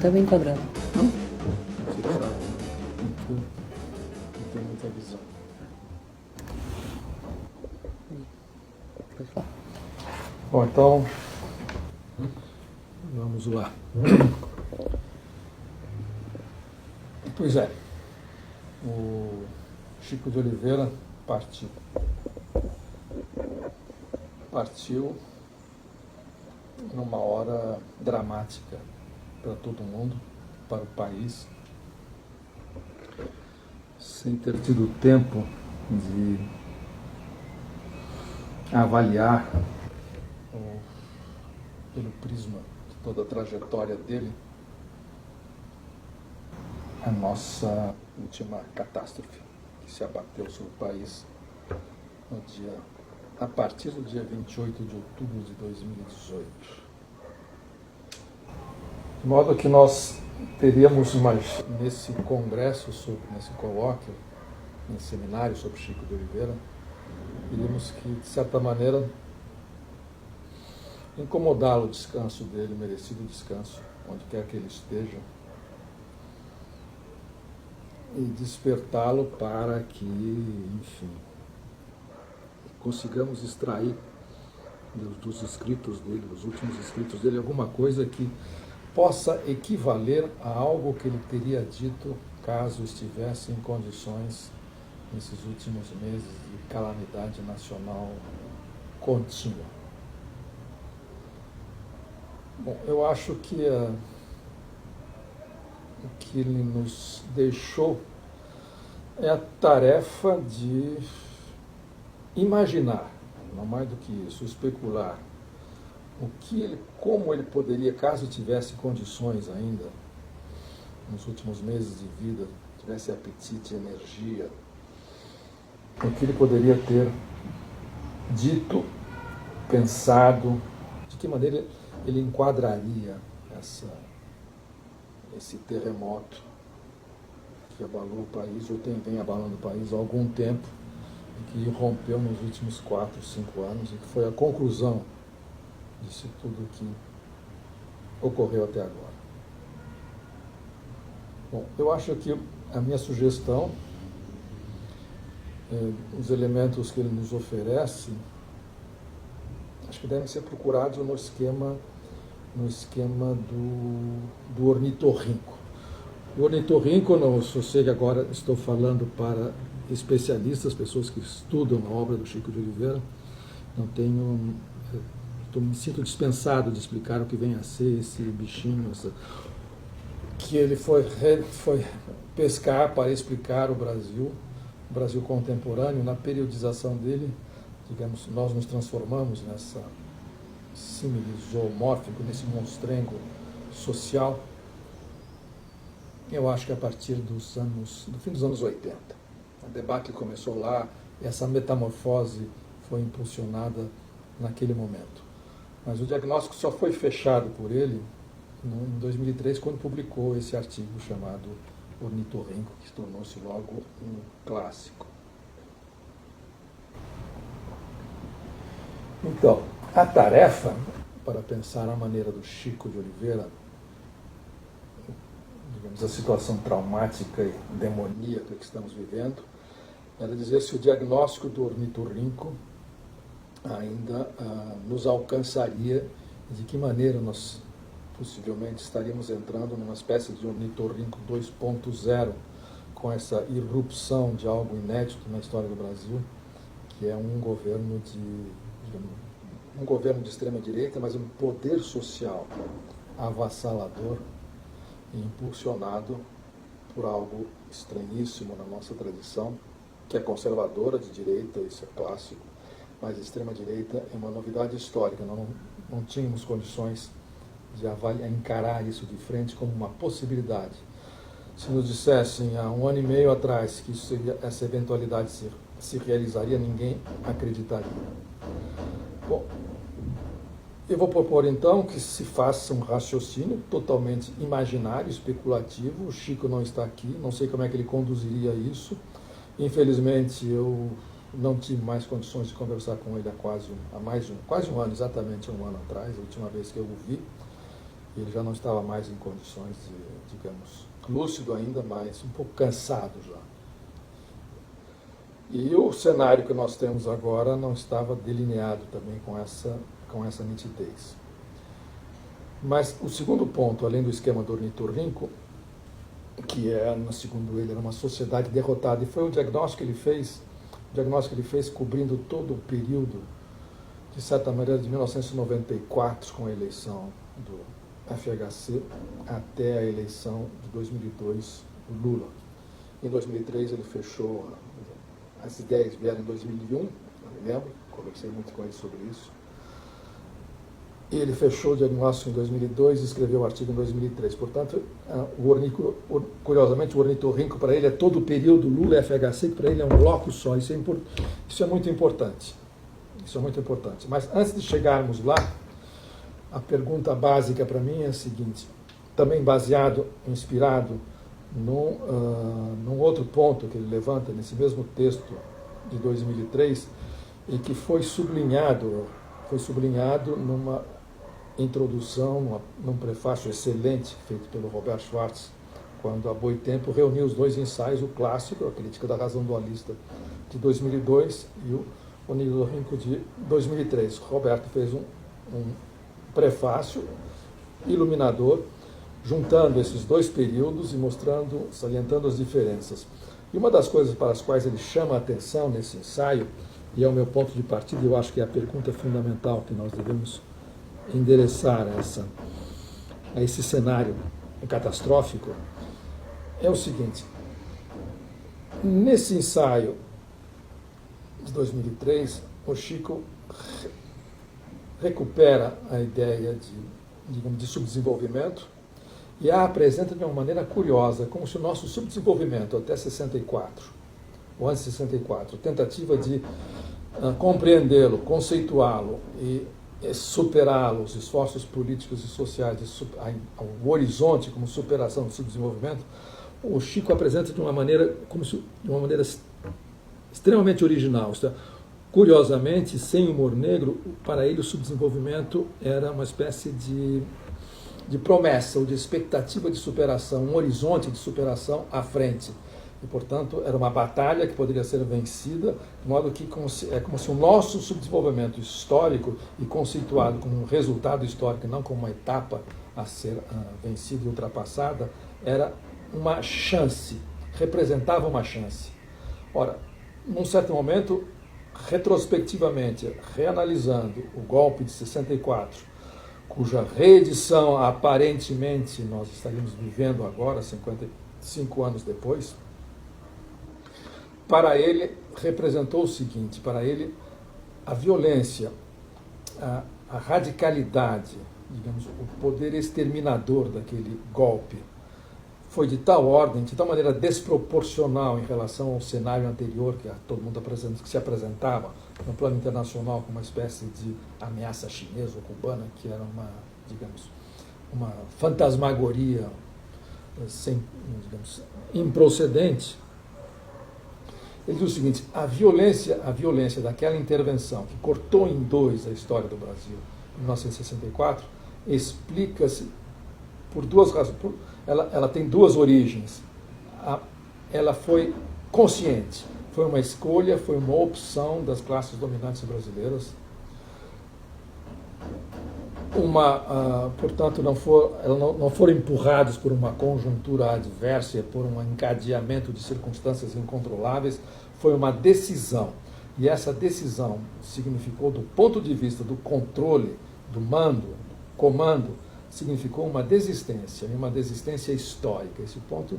Tá bem enquadrado. Não tem muita visão. Pode falar. Bom, então, vamos lá. Pois é, o Chico de Oliveira partiu. Partiu numa hora dramática para todo mundo, para o país, sem ter tido tempo de avaliar pelo prisma de toda a trajetória dele a nossa última catástrofe que se abateu sobre o país a partir do dia 28 de outubro de 2018. De modo que nós teríamos nesse congresso, nesse colóquio, nesse seminário sobre Chico de Oliveira, teríamos que, de certa maneira, incomodá-lo o descanso dele, o merecido descanso, onde quer que ele esteja, e despertá-lo para que, enfim, consigamos extrair dos escritos dele, dos últimos escritos dele, alguma coisa que possa equivaler a algo que ele teria dito caso estivesse em condições, nesses últimos meses de calamidade nacional contínua. Bom, eu acho que o que ele nos deixou é a tarefa de imaginar, não mais do que isso, especular como ele poderia, caso tivesse condições ainda, nos últimos meses de vida, tivesse apetite, energia, o que ele poderia ter dito, pensado, de que maneira ele enquadraria esse terremoto que abalou o país, ou vem abalando o país há algum tempo, e que rompeu nos últimos 4, 5 anos, e que foi a conclusão disso tudo que ocorreu até agora. Bom, eu acho que a minha sugestão, os elementos que ele nos oferece, acho que devem ser procurados no esquema do ornitorrinco. O ornitorrinco, eu sei que agora estou falando para especialistas, pessoas que estudam a obra do Chico de Oliveira, me sinto dispensado de explicar o que vem a ser esse bichinho, que ele foi pescar para explicar o Brasil contemporâneo. Na periodização dele, digamos, nós nos transformamos nessa símile zoomórfico, nesse monstrengo social, eu acho que a partir do fim dos anos 80. O debate começou lá, essa metamorfose foi impulsionada naquele momento. Mas o diagnóstico só foi fechado por ele em 2003, quando publicou esse artigo chamado Ornitorrinco, que tornou-se logo um clássico. Então, a tarefa, para pensar a maneira do Chico de Oliveira, digamos, a situação traumática e demoníaca que estamos vivendo, era dizer se o diagnóstico do ornitorrinco ainda nos alcançaria, de que maneira nós possivelmente estaríamos entrando numa espécie de ornitorrinco 2.0, com essa irrupção de algo inédito na história do Brasil, que é um governo de extrema-direita, mas um poder social avassalador e impulsionado por algo estranhíssimo na nossa tradição, que é conservadora de direita, isso é clássico, mas a extrema-direita é uma novidade histórica. Nós não tínhamos condições de encarar isso de frente como uma possibilidade. Se nos dissessem há 1 ano e meio atrás que essa eventualidade se realizaria, ninguém acreditaria. Bom, eu vou propor então que se faça um raciocínio totalmente imaginário, especulativo. O Chico não está aqui, não sei como é que ele conduziria isso. Infelizmente, eu não tive mais condições de conversar com ele há quase um ano, exatamente 1 ano atrás, a última vez que eu o vi. Ele já não estava mais em condições de, digamos, lúcido ainda, mas um pouco cansado já. E o cenário que nós temos agora não estava delineado também com essa nitidez. Mas o segundo ponto, além do esquema do ornitorrinco, que segundo ele, era uma sociedade derrotada, e foi o diagnóstico que ele fez cobrindo todo o período, de certa maneira, de 1994, com a eleição do FHC, até a eleição de 2002 do Lula. Em 2003 ele fechou, as ideias vieram em 2001, eu me lembro, conversei muito com ele sobre isso. Ele fechou o diagnóstico em 2002 e escreveu o artigo em 2003. Portanto, curiosamente, o ornitorrinco para ele é todo o período Lula e FHC, que para ele é um bloco só. Isso é muito importante. Isso é muito importante. Mas antes de chegarmos lá, a pergunta básica para mim é a seguinte, também inspirado num outro ponto que ele levanta nesse mesmo texto de 2003 e que foi sublinhado numa introdução, num prefácio excelente feito pelo Robert Schwartz, quando a Boitempo reuniu os dois ensaios, o clássico, a Crítica da Razão Dualista de 2002 e o ornitorrinco de 2003. Roberto fez um prefácio iluminador, juntando esses dois períodos e salientando as diferenças. E uma das coisas para as quais ele chama a atenção nesse ensaio, e é o meu ponto de partida, eu acho que é a pergunta fundamental que nós devemos endereçar a esse cenário catastrófico, é o seguinte: nesse ensaio de 2003, o Chico recupera a ideia de subdesenvolvimento e a apresenta de uma maneira curiosa, como se o nosso subdesenvolvimento até 64, ou antes de 64, tentativa de compreendê-lo, conceituá-lo e superá-lo, os esforços políticos e sociais, o horizonte como superação do subdesenvolvimento, o Chico apresenta de uma maneira extremamente original. Curiosamente, sem humor negro, para ele o subdesenvolvimento era uma espécie de promessa ou de expectativa de superação, um horizonte de superação à frente. E, portanto, era uma batalha que poderia ser vencida, de modo que é como se o nosso subdesenvolvimento histórico e conceituado como um resultado histórico, não como uma etapa a ser vencida e ultrapassada, era uma chance, representava uma chance. Ora, num certo momento, retrospectivamente, reanalisando o golpe de 64, cuja reedição aparentemente nós estaríamos vivendo agora, 55 anos depois, para ele representou o seguinte: para ele a violência, a radicalidade, digamos, o poder exterminador daquele golpe foi de tal ordem, de tal maneira desproporcional em relação ao cenário anterior que se apresentava no plano internacional como uma espécie de ameaça chinesa ou cubana, que era uma fantasmagoria improcedente. Ele diz o seguinte: a violência daquela intervenção que cortou em dois a história do Brasil em 1964 explica-se por duas razões. Ela tem duas origens. Ela foi consciente, foi uma escolha, foi uma opção das classes dominantes brasileiras. Portanto, não foram empurrados por uma conjuntura adversa, por um encadeamento de circunstâncias incontroláveis, foi uma decisão. E essa decisão significou, do ponto de vista do controle, do comando, significou uma desistência, e uma desistência histórica. Esse ponto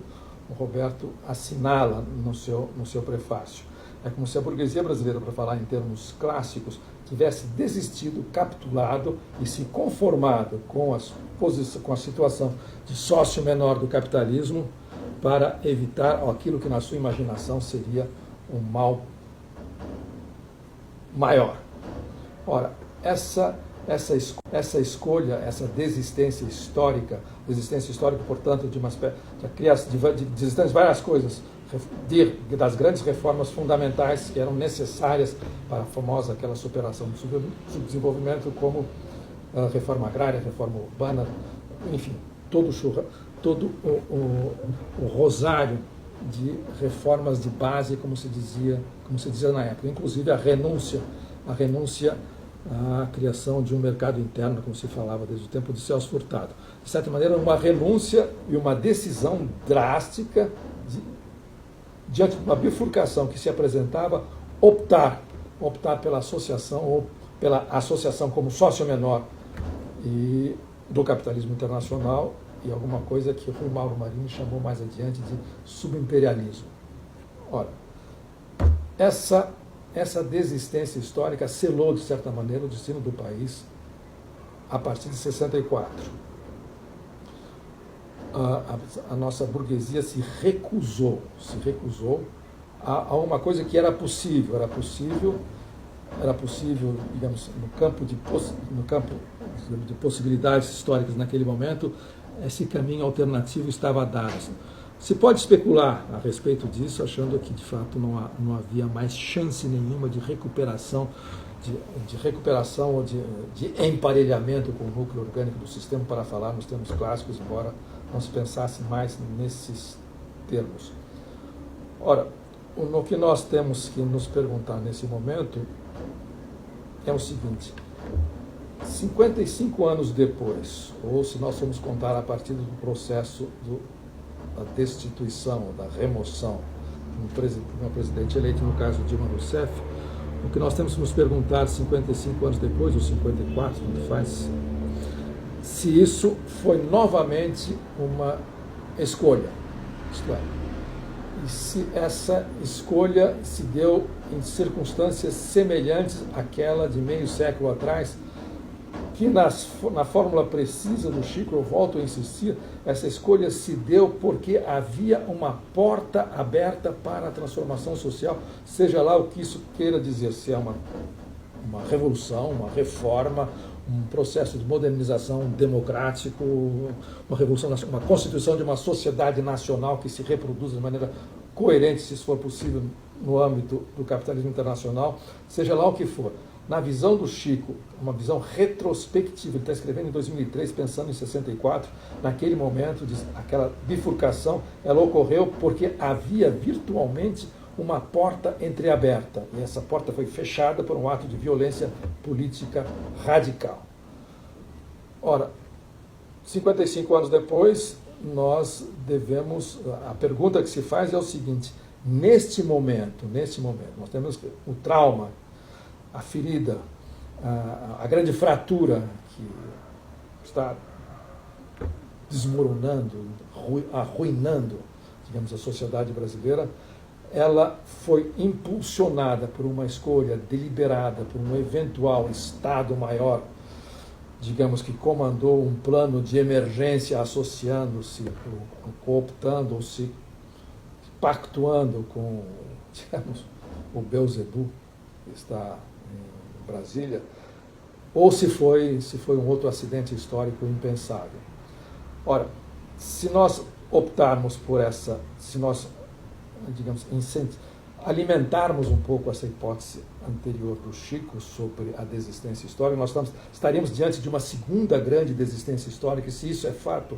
o Roberto assinala no seu prefácio. É como se a burguesia brasileira, para falar em termos clássicos, tivesse desistido, capitulado e se conformado com a situação de sócio menor do capitalismo para evitar aquilo que na sua imaginação seria um mal maior. Ora, essa escolha, essa desistência histórica, portanto, de existência de várias coisas, das grandes reformas fundamentais que eram necessárias para a famosa aquela superação do subdesenvolvimento, como a reforma agrária, a reforma urbana, enfim, todo o rosário de reformas de base, como se dizia na época, inclusive a renúncia à criação de um mercado interno, como se falava desde o tempo de Celso Furtado. De certa maneira, uma renúncia e uma decisão drástica diante de uma bifurcação que se apresentava, optar pela associação, ou pela associação como sócio menor e do capitalismo internacional, e alguma coisa que o Rui Mauro Marinho chamou mais adiante de subimperialismo. Ora, essa desistência histórica selou, de certa maneira, o destino do país a partir de 64. A nossa burguesia se recusou a uma coisa que era possível, digamos, no campo de possibilidades históricas naquele momento. Esse caminho alternativo estava dado. Se pode especular a respeito disso, achando que de fato não havia mais chance nenhuma de recuperação, ou de emparelhamento com o núcleo orgânico do sistema, para falar nos termos clássicos, embora não se pensasse mais nesses termos. Ora, o que nós temos que nos perguntar nesse momento é o seguinte: 55 anos depois, ou se nós formos contar a partir do processo da destituição, da remoção de um presidente eleito, no caso Dilma Rousseff, o que nós temos que nos perguntar 55 anos depois, ou 54, tanto faz, se isso foi novamente uma escolha, isto é, e se essa escolha se deu em circunstâncias semelhantes àquela de meio século atrás, que na fórmula precisa do Chico, eu volto a insistir, essa escolha se deu porque havia uma porta aberta para a transformação social, seja lá o que isso queira dizer, se é uma revolução, uma reforma, um processo de modernização democrático, uma revolução, uma constituição de uma sociedade nacional que se reproduz de maneira coerente, se isso for possível, no âmbito do capitalismo internacional, seja lá o que for. Na visão do Chico, uma visão retrospectiva, ele está escrevendo em 2003, pensando em 64, naquele momento, aquela bifurcação, ela ocorreu porque havia virtualmente uma porta entreaberta, e essa porta foi fechada por um ato de violência política radical. Ora, 55 anos depois, a pergunta que se faz é o seguinte: neste momento, nós temos o trauma, a ferida, a grande fratura que está desmoronando, arruinando, digamos, a sociedade brasileira, ela foi impulsionada por uma escolha deliberada, por um eventual Estado maior, digamos, que comandou um plano de emergência associando-se, cooptando ou se pactuando com, digamos, o Beelzebub, que está em Brasília, ou se foi um outro acidente histórico impensável. Ora, se nós optarmos por se nós, digamos, alimentarmos um pouco essa hipótese anterior do Chico sobre a desistência histórica, nós estaríamos diante de uma segunda grande desistência histórica, e se isso é fato,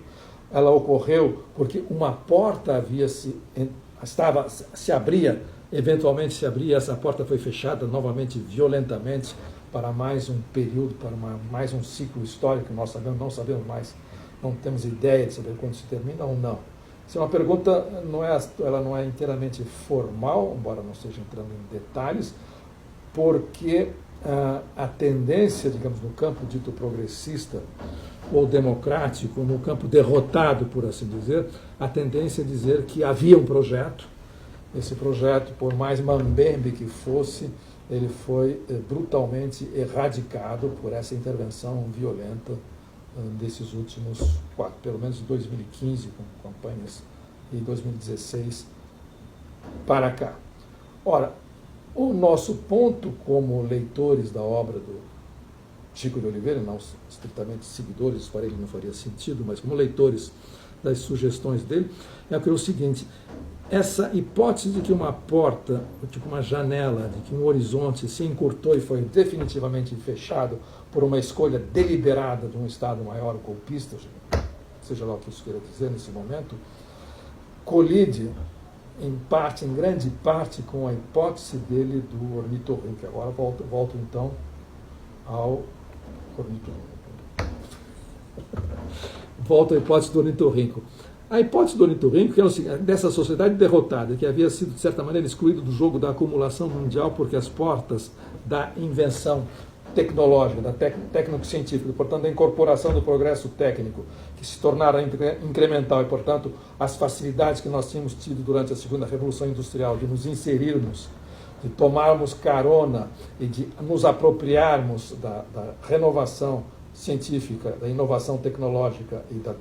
ela ocorreu porque uma porta eventualmente se abria, essa porta foi fechada novamente violentamente para mais um período, para mais um ciclo histórico, nós não sabemos mais, não temos ideia de saber quando se termina ou não. Essa é uma pergunta, ela não é inteiramente formal, embora não esteja entrando em detalhes, porque a tendência, digamos, no campo dito progressista ou democrático, no campo derrotado, por assim dizer, a tendência é dizer que havia um projeto. Esse projeto, por mais mambembe que fosse, ele foi brutalmente erradicado por essa intervenção violenta desses últimos pelo menos de 2015, com campanhas, e 2016 para cá. Ora, o nosso ponto como leitores da obra do Chico de Oliveira, não estritamente seguidores, para ele não faria sentido, mas como leitores das sugestões dele, é o seguinte: essa hipótese de que uma porta, tipo uma janela, de que um horizonte se encurtou e foi definitivamente fechado por uma escolha deliberada de um Estado maior golpista, seja lá o que isso queira dizer nesse momento, colide em grande parte, com a hipótese dele do ornitorrinco. Agora volto então ao ornitorrinco. Volto à hipótese do ornitorrinco. A hipótese do ornitorrinco, que é o seguinte, dessa sociedade derrotada, que havia sido, de certa maneira, excluído do jogo da acumulação mundial, porque as portas da invenção tecnológica, da técnico-científica, portanto, da incorporação do progresso técnico, que se tornara incremental e, portanto, as facilidades que nós tínhamos tido durante a segunda Revolução Industrial de nos inserirmos, de tomarmos carona e de nos apropriarmos da renovação científica, da inovação tecnológica e da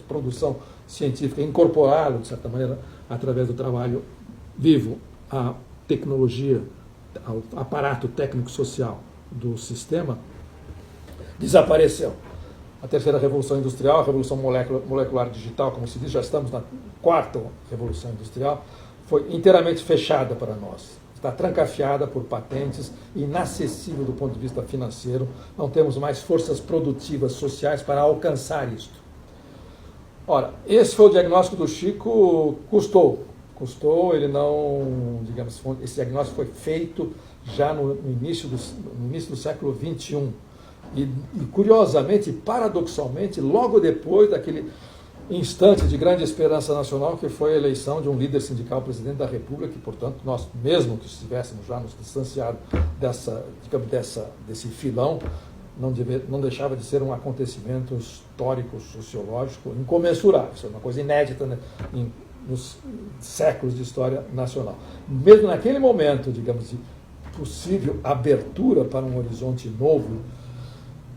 produção científica, incorporá-lo, de certa maneira, através do trabalho vivo, à tecnologia, ao aparato técnico-social do sistema, desapareceu. A terceira revolução industrial, a revolução molecular digital, como se diz, já estamos na quarta revolução industrial, foi inteiramente fechada para nós. Está trancafiada por patentes, inacessível do ponto de vista financeiro, não temos mais forças produtivas sociais para alcançar isto. Ora, esse foi o diagnóstico do Chico, custou, ele não, digamos, esse diagnóstico foi feito já no início do século XXI. E curiosamente, paradoxalmente, logo depois daquele instante de grande esperança nacional, que foi a eleição de um líder sindical presidente da República, que, portanto, nós, mesmo que estivéssemos já nos distanciado desse filão, não deixava de ser um acontecimento histórico, sociológico, incomensurável. Isso é uma coisa inédita, né, nos séculos de história nacional. Mesmo naquele momento, digamos, de possível abertura para um horizonte novo,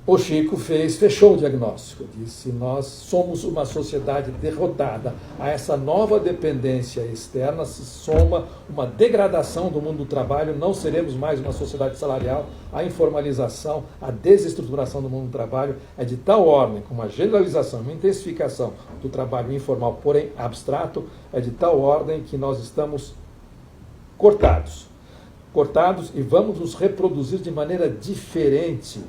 o Chico fechou o diagnóstico, disse: nós somos uma sociedade derrotada. A essa nova dependência externa se soma uma degradação do mundo do trabalho, não seremos mais uma sociedade salarial, a informalização, a desestruturação do mundo do trabalho é de tal ordem, com uma generalização, uma intensificação do trabalho informal, porém abstrato, é de tal ordem que nós estamos cortados e vamos nos reproduzir de maneira diferente,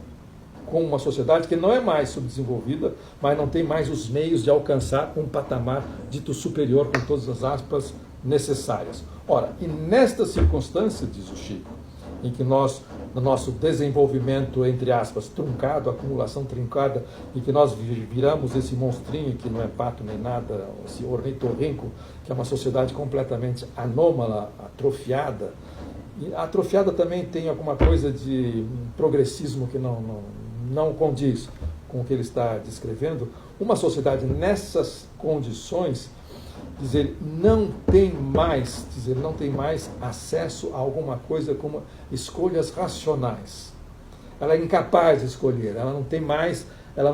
com uma sociedade que não é mais subdesenvolvida, mas não tem mais os meios de alcançar um patamar dito superior, com todas as aspas necessárias. Ora, e nesta circunstância, diz o Chico, em que nós, no nosso desenvolvimento, entre aspas, truncado, acumulação trincada, em que nós viramos esse monstrinho, que não é pato nem nada, esse ornitorrinco, que é uma sociedade completamente anômala, atrofiada, e a atrofiada também tem alguma coisa de progressismo que não condiz com o que ele está descrevendo. Uma sociedade nessas condições, dizer, não tem mais acesso a alguma coisa como escolhas racionais. Ela é incapaz de escolher, ela não tem mais, ela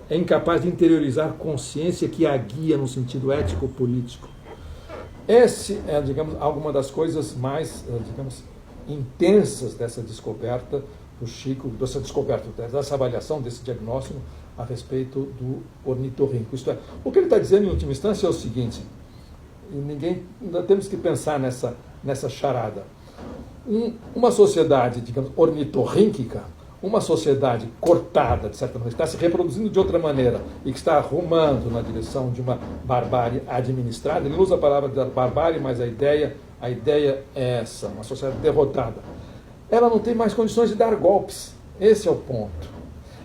é incapaz de interiorizar consciência que a guia no sentido ético-político. Essa é, digamos, alguma das coisas mais, digamos, intensas dessa descoberta do Chico, dessa avaliação, desse diagnóstico a respeito do ornitorrinco. Isto é, o que ele está dizendo em última instância é o seguinte, e ainda temos que pensar nessa charada. Uma sociedade, digamos, ornitorrínquica, uma sociedade cortada, de certa maneira, que está se reproduzindo de outra maneira e que está arrumando na direção de uma barbárie administrada, ele usa a palavra da barbárie, mas a ideia é essa, uma sociedade derrotada. Ela não tem mais condições de dar golpes. Esse é o ponto.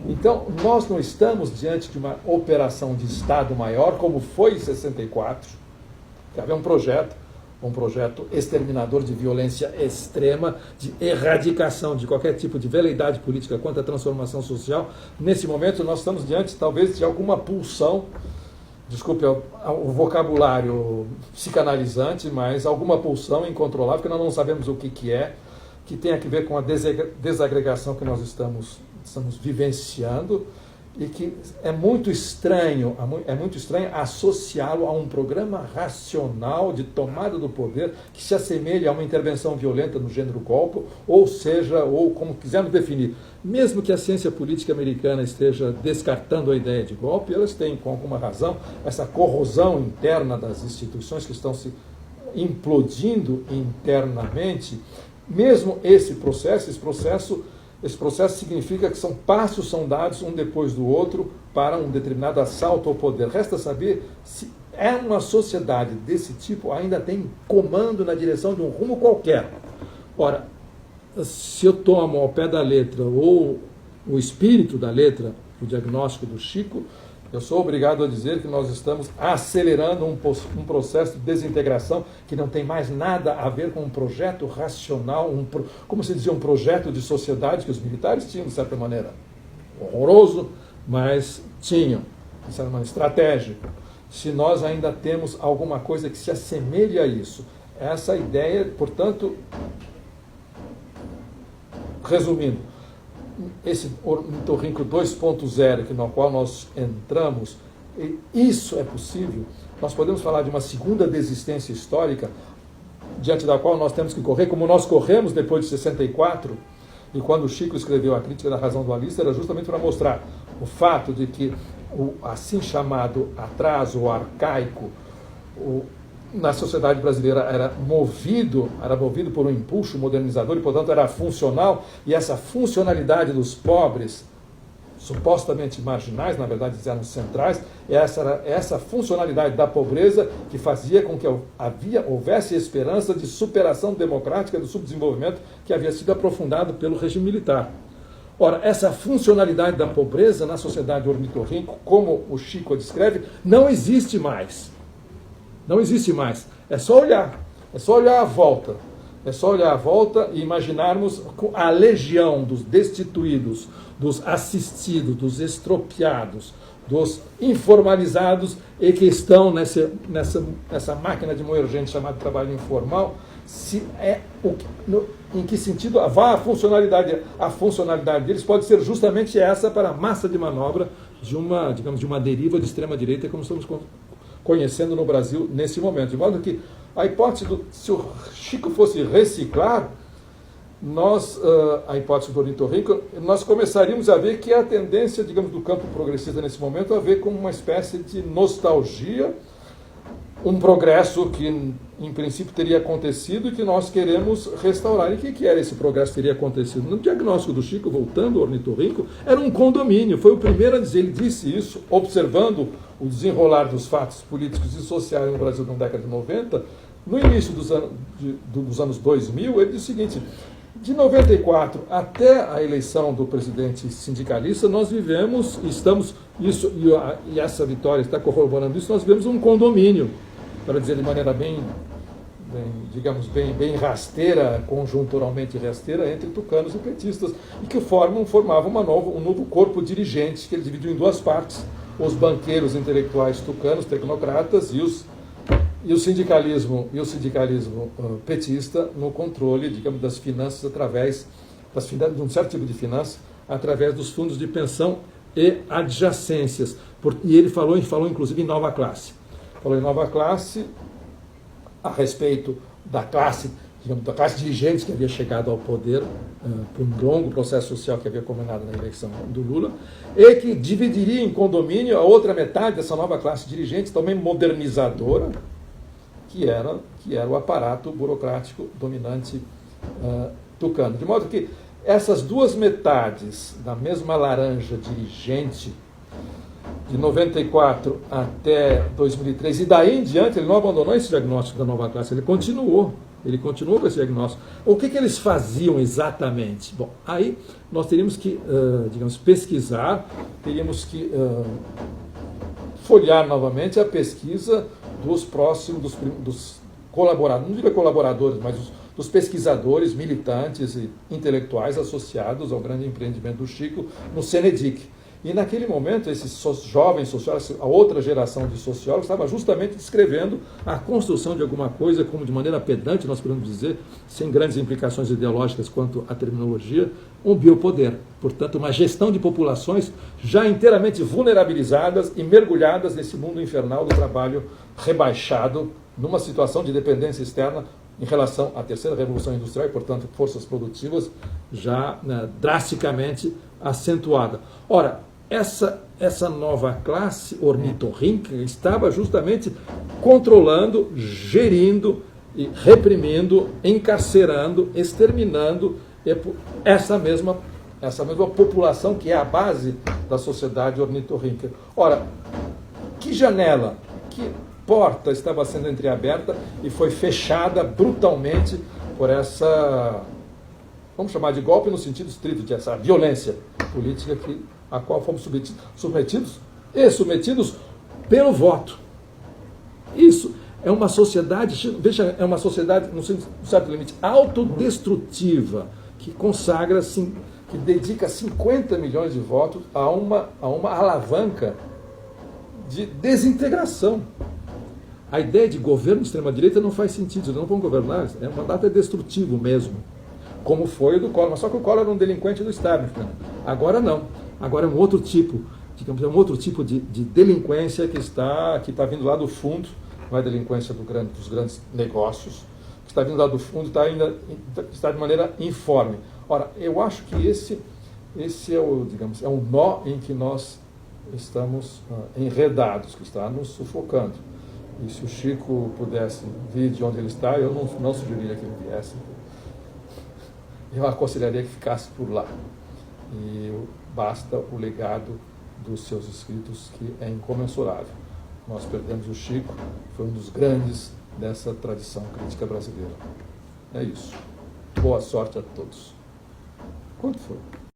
Então, nós não estamos diante de uma operação de Estado maior, como foi em 64, que havia um projeto exterminador de violência extrema, de erradicação de qualquer tipo de veleidade política quanto à transformação social. Nesse momento, nós estamos diante, talvez, de alguma pulsão, desculpe o vocabulário psicanalizante, mas alguma pulsão incontrolável, que nós não sabemos o que é, que tem a ver com a desagregação que nós estamos vivenciando, e que é muito estranho associá-lo a um programa racional de tomada do poder que se assemelha a uma intervenção violenta no gênero golpe, ou como quisermos definir. Mesmo que a ciência política americana esteja descartando a ideia de golpe, elas têm, com alguma razão, essa corrosão interna das instituições que estão se implodindo internamente. Mesmo esse processo significa que passos são dados um depois do outro para um determinado assalto ao poder. Resta saber se uma sociedade desse tipo ainda tem comando na direção de um rumo qualquer. Ora, se eu tomo ao pé da letra ou o espírito da letra, o diagnóstico do Chico, eu sou obrigado a dizer que nós estamos acelerando um processo de desintegração que não tem mais nada a ver com um projeto racional, como se dizia, um projeto de sociedade que os militares tinham, de certa maneira, horroroso, mas tinham, de certa maneira, estratégico. Se nós ainda temos alguma coisa que se assemelhe a isso. Essa ideia, portanto, resumindo, esse ornitorrinco 2.0 no qual nós entramos, isso é possível. Nós podemos falar de uma segunda desistência histórica, diante da qual nós temos que correr, como nós corremos depois de 64, e quando o Chico escreveu a Crítica da Razão Dualista, era justamente para mostrar o fato de que o assim chamado atraso arcaico na sociedade brasileira era movido por um impulso modernizador e, portanto, era funcional, e essa funcionalidade dos pobres, supostamente marginais, na verdade eram centrais, essa funcionalidade da pobreza que fazia com que houvesse esperança de superação democrática do subdesenvolvimento que havia sido aprofundado pelo regime militar. Ora, essa funcionalidade da pobreza na sociedade ornitorrinco, como o Chico a descreve, não existe mais. Não existe mais. É só olhar à volta. É só olhar à volta e imaginarmos a legião dos destituídos, dos assistidos, dos estropiados, dos informalizados e que estão nessa máquina de moer gente chamada trabalho informal. Em que sentido a funcionalidade deles pode ser justamente essa para a massa de manobra de uma deriva de extrema-direita como estamos conhecendo no Brasil nesse momento. De modo que a hipótese se o Chico fosse reciclar, a hipótese do ornitorrinco, nós começaríamos a ver que a tendência, do campo progressista nesse momento, a ver como uma espécie de nostalgia, um progresso que, em princípio, teria acontecido e que nós queremos restaurar. E o que era esse progresso que teria acontecido? No diagnóstico do Chico, voltando ao ornitorrinco, era um condomínio. Foi o primeiro a dizer, ele disse isso, observando o desenrolar dos fatos políticos e sociais no Brasil na década de 90, no início dos anos 2000, ele disse o seguinte: de 94 até a eleição do presidente sindicalista, nós vivemos, e essa vitória está corroborando isso, nós vivemos um condomínio, para dizer de maneira bem rasteira, conjunturalmente rasteira, entre tucanos e petistas, e que formavam um novo corpo dirigente, que ele dividiu em duas partes: os banqueiros intelectuais tucanos, tecnocratas, e o sindicalismo petista no controle, das finanças através de um certo tipo de finanças, através dos fundos de pensão e adjacências. E ele falou inclusive em nova classe. Falou em nova classe a respeito da classe dirigente que havia chegado ao poder por um longo processo social que havia culminado na eleição do Lula, e que dividiria em condomínio a outra metade dessa nova classe dirigente, também modernizadora, que era o aparato burocrático dominante tucano. De modo que essas duas metades da mesma laranja dirigente, de 94 até 2003, e daí em diante ele não abandonou esse diagnóstico da nova classe, ele continuou com esse diagnóstico. O que eles faziam exatamente? Bom, aí nós teríamos que, pesquisar, teríamos que folhear novamente a pesquisa dos próximos, dos colaboradores, não diria colaboradores, mas dos pesquisadores, militantes e intelectuais associados ao grande empreendimento do Chico no CENEDIC. E naquele momento, esses jovens sociólogos, a outra geração de sociólogos, estava justamente descrevendo a construção de alguma coisa, como de maneira pedante, nós podemos dizer, sem grandes implicações ideológicas quanto à terminologia, um biopoder. Portanto, uma gestão de populações já inteiramente vulnerabilizadas e mergulhadas nesse mundo infernal do trabalho rebaixado, numa situação de dependência externa em relação à terceira revolução industrial e, portanto, forças produtivas já drasticamente acentuada. Ora, essa nova classe ornitorrinca estava justamente controlando, gerindo e reprimindo, encarcerando, exterminando essa mesma essa mesma população que é a base da sociedade ornitorrinca. Ora, que janela, que porta estava sendo entreaberta e foi fechada brutalmente por essa, vamos chamar de golpe no sentido estrito, de essa violência política a qual fomos submetidos pelo voto. Isso é uma sociedade, veja, é uma sociedade, no certo limite, autodestrutiva, que consagra, que dedica 50 milhões de votos a uma alavanca de desintegração. A ideia de governo de extrema-direita não faz sentido, eles não vão governar, o mandato é destrutivo mesmo, como foi o do Collor, mas só que o Collor era um delinquente do establishment. Agora não, agora é um outro tipo, digamos, é um outro tipo de delinquência que está vindo lá do fundo, não é a delinquência dos grandes negócios, que está vindo lá do fundo, está de maneira informe. Ora, eu acho que esse é o nó em que nós estamos enredados, que está nos sufocando. E se o Chico pudesse vir de onde ele está, eu não sugeriria que ele viesse. Eu aconselharia que ficasse por lá. E basta o legado dos seus escritos, que é incomensurável. Nós perdemos o Chico, foi um dos grandes dessa tradição crítica brasileira. É isso. Boa sorte a todos. Quanto foi?